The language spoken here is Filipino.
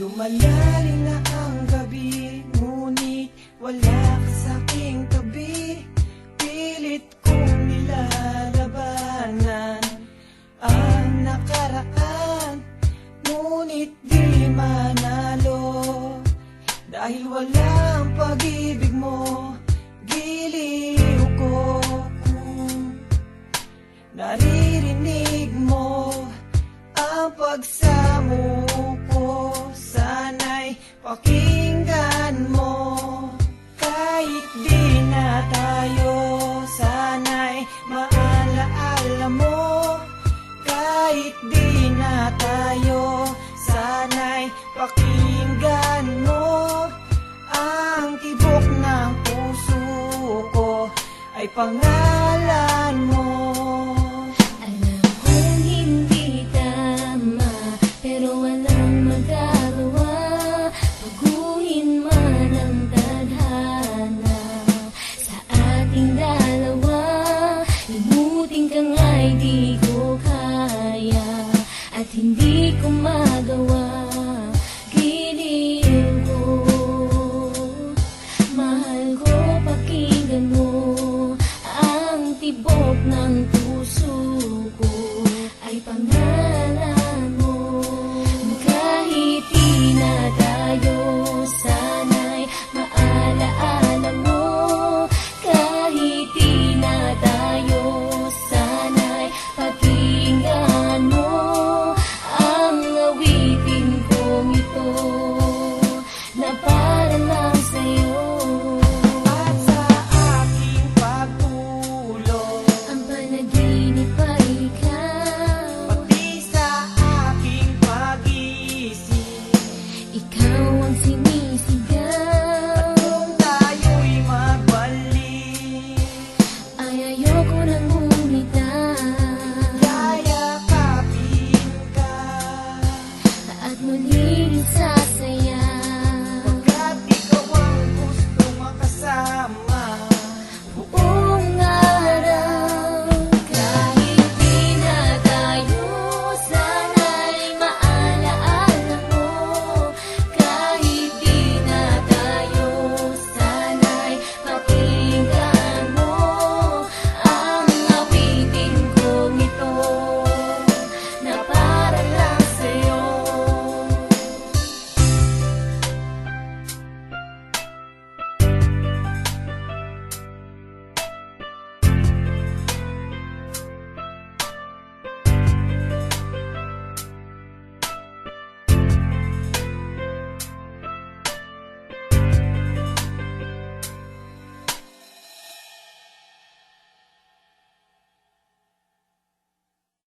Lumalalim na ang gabi, ngunit wala ka sa aking tabi. Pilit kong nilalabanan ang nakaraan, ngunit di manalo. Dahil walang pag-ibig mo, giliw ko. Naririnig mo ang pagsamo ko, sana'y pakinggan mo. Kahit di na tayo, sana'y maalaala mo. Kahit di na tayo, sana'y pakinggan mo. Ang tibok ng puso ko ay pangalan mo. Hindi ko magawa, giliw ko. Mahal ko, pakinggan mo. Ang tibok ng puso ko ay pangalan mo. Kahit di na tayo, sana'y maalaala mo. Kahit di na tayo, sana'y pakinggan mo. Na para lang sa'yo. At sa aking pagtulog, ang panaginip ay ikaw. pati sa aking pag-iisip, Ikaw ang sinisigaw.